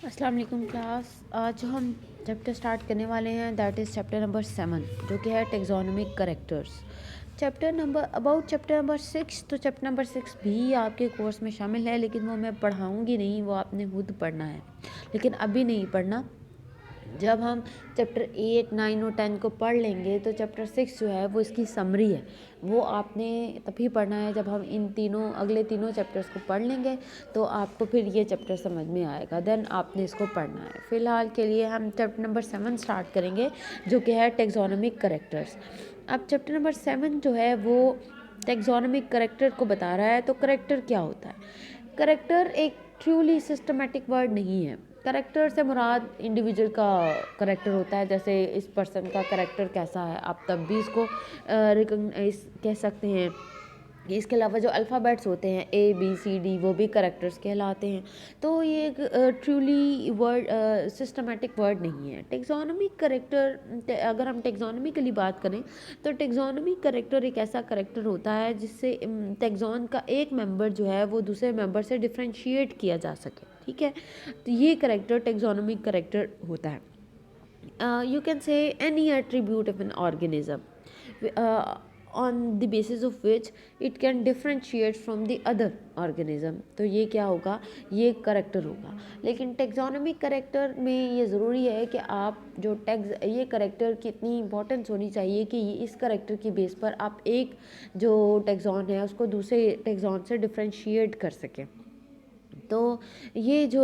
अस्सलाम वालेकुम क्लास। आज हम चैप्टर स्टार्ट करने वाले हैं, दैट इज़ चैप्टर नंबर 7, जो कि है टेक्सोनोमिक करेक्टर्स। Chapter number 6। तो चैप्टर नंबर 6 भी आपके कोर्स में शामिल है, लेकिन वो मैं पढ़ाऊँगी नहीं, वो आपने खुद पढ़ना है। लेकिन अभी नहीं पढ़ना, जब हम चैप्टर 8, 9 और 10 को पढ़ लेंगे तो चैप्टर 6 जो है वो इसकी समरी है, वो आपने तभी पढ़ना है जब हम अगले तीनों चैप्टर्स को पढ़ लेंगे, तो आपको फिर ये चैप्टर समझ में आएगा, देन आपने इसको पढ़ना है। फ़िलहाल के लिए हम चैप्टर नंबर 7 स्टार्ट करेंगे, जो कि है टेक्सोनोमिक करेक्टर्स। अब चैप्टर नंबर 7 जो है वो टेक्सोनोमिक करेक्टर को बता रहा है। तो करेक्टर क्या होता है? करेक्टर एक ट्रूली सिस्टमेटिक वर्ड नहीं है। करेक्टर से मुराद इंडिविजुअल का करेक्टर होता है, जैसे इस पर्सन का करेक्टर कैसा है, आप तब भी इसको रिकॉग्नाइज कह सकते हैं। इसके अलावा जो अल्फ़ाबेट्स होते हैं ABCD, वो भी करेक्टर्स कहलाते हैं। तो ये एक ट्रूली वर्ड सिस्टमेटिक वर्ड नहीं है। टेक्सोनोमिक करेक्टर, अगर हम टेक्सोनोमिकली बात करें तो टेक्सोनोमिक करेक्टर एक ऐसा करेक्टर होता है जिससे टेक्सोन का एक मेंबर जो है वो दूसरे मेंबर से डिफ्रेंशिएट किया जा सके। ठीक है, तो ये करेक्टर टेक्सोनोमिक करेक्टर होता है। You can say any attribute of an organism on the basis of which it can differentiate from the other organism। तो ये क्या होगा? ये करेक्टर होगा। लेकिन टेक्सोनोमिक करेक्टर में ये ज़रूरी है कि आप जो ये करेक्टर की इतनी इंपॉर्टेंस होनी चाहिए कि इस करेक्टर की बेस पर आप एक जो टेक्सोन है उसको दूसरे टेक्सोन से डिफ्रेंशिएट कर सकें। तो ये जो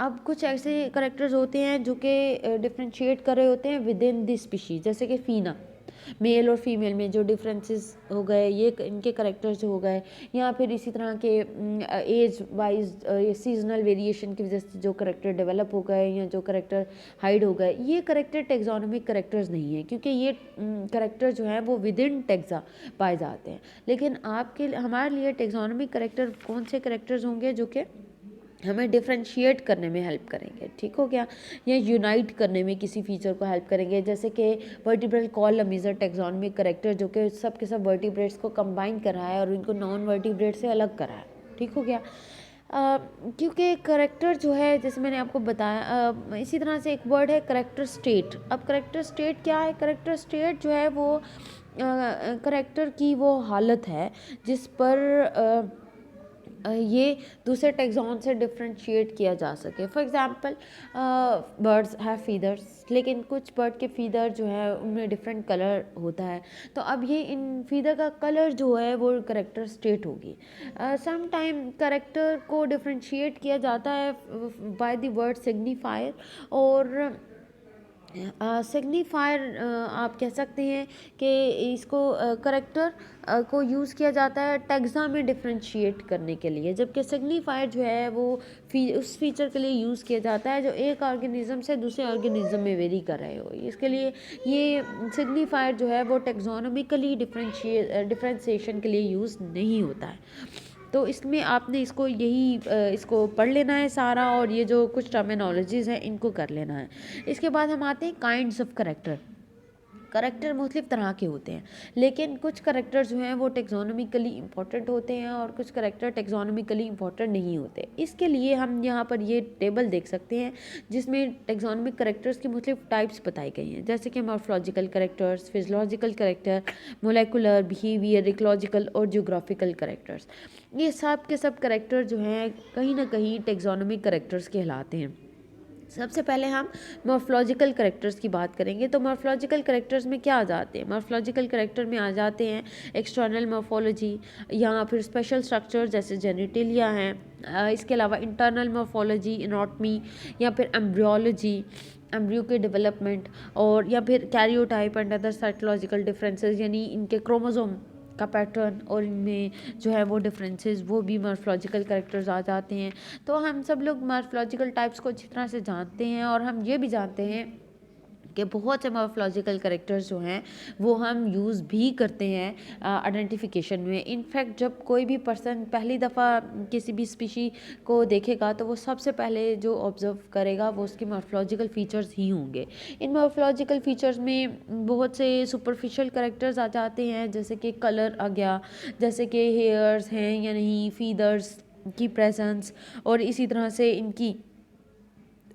अब कुछ ऐसे करेक्टर्स होते हैं जो कि डिफ्रेंशिएट कर रहे होते हैं विद इन दी स्पीशीज़, जैसे कि फ़ीना, मेल और फीमेल में जो डिफरेंसेस हो गए, ये इनके करेक्टर्स जो हो गए, या फिर इसी तरह के एज वाइज सीजनल वेरिएशन की वजह से जो करेक्टर डेवलप हो गए या जो करेक्टर हाइड हो गए, ये करेक्टर टेक्सोनोमिक करेक्टर्स नहीं है, क्योंकि ये करेक्टर जो है वो विद इन टेक्सा पाए जाते हैं। लेकिन हमारे लिए टेक्सोनोमिक करेक्टर कौन से करेक्टर्स होंगे? जो कि हमें डिफ्रेंशिएट करने में हेल्प करेंगे। ठीक हो गया? या यूनाइट करने में किसी फीचर को हेल्प करेंगे, जैसे कि vertebral column is a taxonomic character, जो कि सब के सब वर्टिब्रेट्स को कंबाइन कर रहा है और उनको नॉन वर्टिब्रेट से अलग कर रहा है। ठीक हो गया? क्योंकि करेक्टर जो है, जैसे मैंने आपको बताया, इसी तरह से एक वर्ड है करेक्टर स्टेट। अब करेक्टर स्टेट क्या है? करेक्टर स्टेट जो है वो करेक्टर की वो हालत है जिस पर ये दूसरे टेक्सोन से डिफ्रेंशिएट किया जा सके। For example, birds have feathers, लेकिन कुछ बर्ड के फीदर जो है उनमें डिफरेंट कलर होता है। तो अब ये इन फीदर का कलर जो है वो करेक्टर स्टेट होगी। सम टाइम करेक्टर को डिफ्रेंशिएट किया जाता है बाय द वर्ड सिग्निफायर, और सिग्निफायर आप कह सकते हैं कि इसको करेक्टर को यूज़ किया जाता है टैक्सा में डिफ्रेंशिएट करने के लिए, जबकि सिग्निफायर जो है वो उस फीचर के लिए यूज़ किया जाता है जो एक ऑर्गेनिज्म से दूसरे ऑर्गेनिज्म में वेरी कर रहे हो। इसके लिए ये सिग्निफायर जो है वो टेक्सोनोमिकली डिफ्रेंशिएशन के लिए यूज़ नहीं होता है। तो इसमें आपने इसको पढ़ लेना है सारा, और ये जो कुछ टर्मिनोलॉजीज़ हैं इनको कर लेना है। इसके बाद हम आते हैं काइंड्स ऑफ करेक्टर। करेक्टर मुख्तलिफ तरह के होते हैं, लेकिन कुछ करेक्टर जो हैं वो टेक्सोनोमिकली इंपॉर्टेंट होते हैं और कुछ करेक्टर टेक्सोनोमिकली इंपॉर्टेंट नहीं होते। इसके लिए हम यहाँ पर ये टेबल देख सकते हैं जिसमें टेक्सोनोमिक करेक्टर्स की मुख्तलिफ टाइप्स बताई गई हैं, जैसे कि morphological characters, physiological character, molecular, behaviour, ecological और जियोग्राफिकल करेक्टर्स। ये सब के सब करेक्टर जो हैं कहीं ना कहीं टेक्सोनोमिक करेक्टर्स कहलाते हैं। सबसे पहले हम मॉर्फोलॉजिकल करेक्टर्स की बात करेंगे। तो मॉर्फोलॉजिकल करेक्टर्स में क्या आ जाते हैं? मॉर्फोलॉजिकल करेक्टर में आ जाते हैं एक्सटर्नल मॉर्फोलॉजी, या फिर स्पेशल स्ट्रक्चर जैसे जेनिटेलिया हैं। इसके अलावा इंटरनल मॉर्फोलॉजी, एनाटॉमी, या फिर एम्ब्रियोलॉजी, एम्ब्रियो के डेवलपमेंट, और या फिर karyotype and other cytological differences, यानी इनके क्रोमोसोम का पैटर्न और इनमें जो है वो डिफरेंसेस, वो भी मॉर्फोलॉजिकल करेक्टर्स आ जाते हैं। तो हम सब लोग मॉर्फोलॉजिकल टाइप्स को अच्छी तरह से जानते हैं, और हम ये भी जानते हैं कि बहुत से मॉर्फोलॉजिकल करेक्टर्स जो हैं वो हम यूज़ भी करते हैं आइडेंटिफिकेशन में। इनफैक्ट जब कोई भी पर्सन पहली दफ़ा किसी भी स्पीशी को देखेगा तो वो सबसे पहले जो ऑब्ज़र्व करेगा वो उसके मॉर्फोलॉजिकल फ़ीचर्स ही होंगे। इन मॉर्फोलॉजिकल फ़ीचर्स में बहुत से सुपरफिशियल करेक्टर्स आ जाते हैं, जैसे कि कलर आ गया, जैसे कि हेयर्स हैं या नहीं, फीदर्स की प्रेजेंस, और इसी तरह से इनकी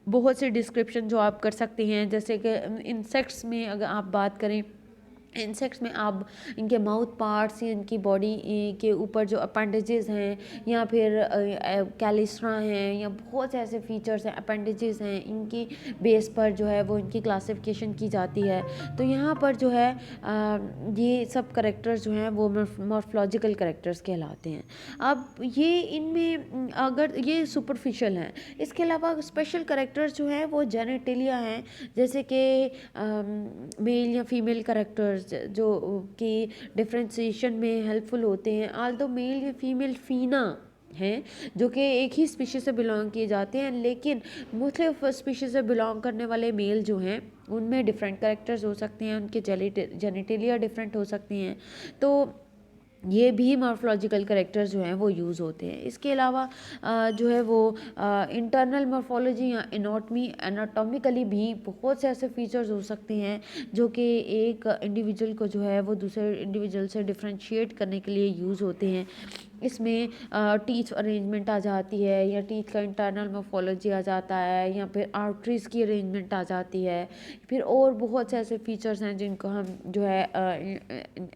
बहुत से डिस्क्रिप्शन जो आप कर सकते हैं, जैसे कि इंसेक्ट्स में अगर आप बात करें, इंसेक्ट्स में आप इनके माउथ पार्ट्स या इनकी बॉडी के ऊपर जो अपेंडेजेस हैं या फिर कैलिस्ट्रा हैं या बहुत से ऐसे फीचर्स हैं, अपेंडेजेस हैं, इनकी बेस पर जो है वो इनकी क्लासिफिकेशन की जाती है। तो यहाँ पर जो है ये सब करेक्टर्स जो हैं वो मॉर्फोलॉजिकल करेक्टर्स कहलाते हैं। अब ये इनमें अगर ये सुपरफिशियल हैं, इसके अलावा स्पेशल करेक्टर्स जो हैं वो जेनेटिलिया हैं, जैसे कि मेल या फीमेल करेक्टर्स जो कि डिफ्रेंशिएशन में हेल्पफुल होते हैं। आल्दो मेल या फीमेल फीना हैं जो कि एक ही स्पीशीज़ से बिलोंग किए जाते हैं, लेकिन मुख्तलिफ स्पीशीज़ से बिलोंग करने वाले मेल जो हैं उनमें डिफरेंट करेक्टर्स हो सकते हैं, उनके जेनिटेलिया डिफरेंट हो सकती हैं। तो ये भी मॉर्फोलॉजिकल करेक्टर्स जो हैं वो यूज़ होते हैं। इसके अलावा जो है वो इंटरनल मॉर्फोलॉजी या एनाटॉमिकली भी बहुत से ऐसे फीचर्स हो सकते हैं जो कि एक इंडिविजुअल को जो है वो दूसरे इंडिविजुअल से डिफरेंशिएट करने के लिए यूज़ होते हैं। इसमें टीथ अरेंजमेंट आ जाती है या टीथ का इंटरनल मॉर्फोलॉजी आ जाता है या फिर आर्टरीज़ की अरेंजमेंट आ जाती है। फिर और बहुत से ऐसे फीचर्स हैं जिनको हम जो है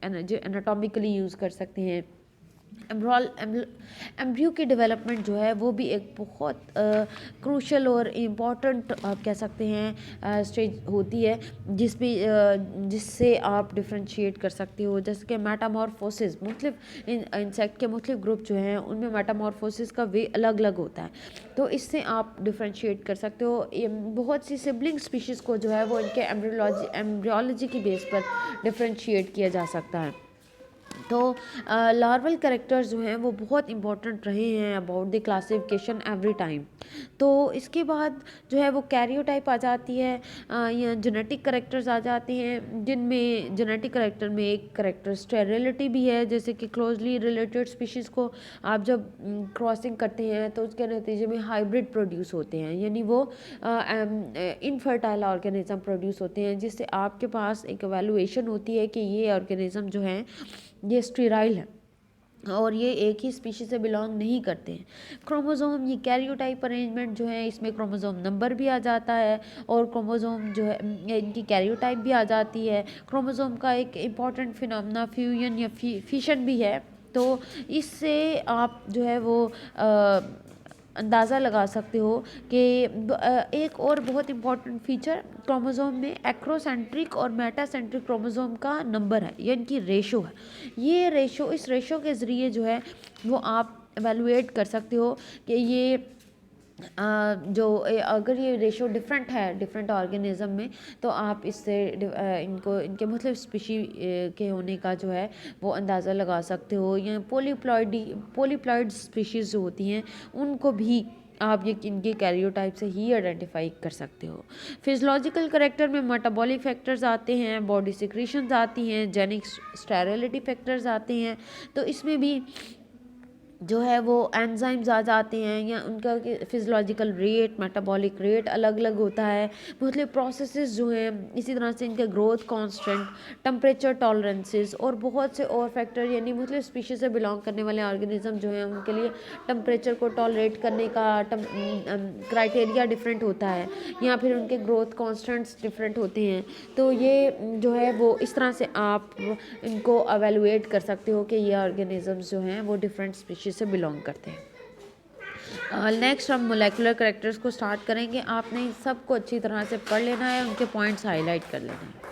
जो एनाटॉमिकली यूज़ कर सकते हैं। एम्ब्रियो की डेवलपमेंट जो है वो भी एक बहुत क्रूशल और इम्पॉर्टेंट आप कह सकते हैं स्टेज होती है जिससे आप डिफ्रेंशिएट कर सकते हो। जैसे कि मेटामॉर्फोसिस, मुख्तलिफ इंसेक्ट के मुख्तलिफ ग्रुप जो हैं उनमें मेटामॉर्फोसिस का वे अलग अलग होता है, तो इससे आप डिफ्रेंशिएट कर सकते हो। बहुत सी सिबलिंग स्पीशीज़ को जो है वो इनके एम्ब्रियोलॉजी की बेस पर डिफ्रेंशिएट किया जा सकता है। तो लार्वल करेक्टर्स जो हैं वो बहुत इंपॉर्टेंट रहे हैं about the classification every time. तो इसके बाद जो है वो कैरियोटाइप आ जाती है या जेनेटिक करेक्टर्स आ जाते हैं, जिनमें जेनेटिक करेक्टर में एक करेक्टर स्टेरिलिटी भी है, जैसे कि क्लोजली रिलेटेड स्पीशीज़ को आप जब क्रॉसिंग करते हैं तो उसके नतीजे में हाइब्रिड प्रोड्यूस होते हैं, यानी वो इनफर्टाइल ऑर्गेनिज्म प्रोड्यूस होते हैं, जिससे आपके पास एक एवेलुएशन होती है कि ये ऑर्गेनिज्म जो हैं ये स्टेराइल है और ये एक ही स्पीशीज से बिलोंग नहीं करते हैं। क्रोमोसोम, ये कैरियोटाइप अरेंजमेंट जो है इसमें क्रोमोसोम नंबर भी आ जाता है और क्रोमोसोम जो है इनकी कैरियोटाइप भी आ जाती है। क्रोमोसोम का एक इम्पॉर्टेंट फिनोमेना फ्यूजन या फिशन भी है, तो इससे आप जो है वो अंदाज़ा लगा सकते हो कि एक और बहुत इम्पॉर्टेंट फीचर क्रोमोसोम में एक्रोसेंट्रिक और मेटासेंट्रिक क्रोमोसोम का नंबर है या इनकी रेशो है। ये रेशो, इस रेशो के ज़रिए जो है वो आप एवेलुएट कर सकते हो कि ये अगर ये रेशो डिफरेंट है डिफरेंट ऑर्गेनिज्म में, तो आप इससे इनको इनके मतलब स्पीशी के होने का जो है वो अंदाज़ा लगा सकते हो। या पोलीप्लॉइड स्पीशीज़ जो होती हैं उनको भी आप ये इनके कैरियोटाइप से ही आइडेंटिफाई कर सकते हो। फिजियोलॉजिकल करेक्टर में मेटाबॉलिक फैक्टर्स आते हैं, बॉडी सिक्रीशंस आती हैं, जेनिक स्टेरिलिटी फैक्टर्स आते हैं, तो इसमें भी जो है वो एंजाइम्स आ जाते हैं या उनका फिजियोलॉजिकल रेट, मेटाबॉलिक रेट अलग अलग होता है। मुख्तलिफ प्रोसेसेस जो हैं, इसी तरह से इनके ग्रोथ कांस्टेंट, टेम्परेचर टॉलरेंसेस और बहुत से और फैक्टर, यानी मुख्तलिफ स्पीशीज से बिलोंग करने वाले ऑर्गेनिज्म जो हैं उनके लिए टेम्परेचर को टॉलरेट करने का क्राइटेरिया डिफरेंट होता है या फिर उनके ग्रोथ कांस्टेंट्स डिफरेंट होते हैं। तो ये जो है वो इस तरह से आप इनको एवेलुएट कर सकते हो कि ये ऑर्गेनिजम्स जो हैं वो डिफरेंट स्पीशीज से बिलोंग करते हैं। नेक्स्ट हम मोलेकुलर करेक्टर्स को स्टार्ट करेंगे। आपने सबको अच्छी तरह से पढ़ लेना है, उनके पॉइंट्स हाईलाइट कर लेना है।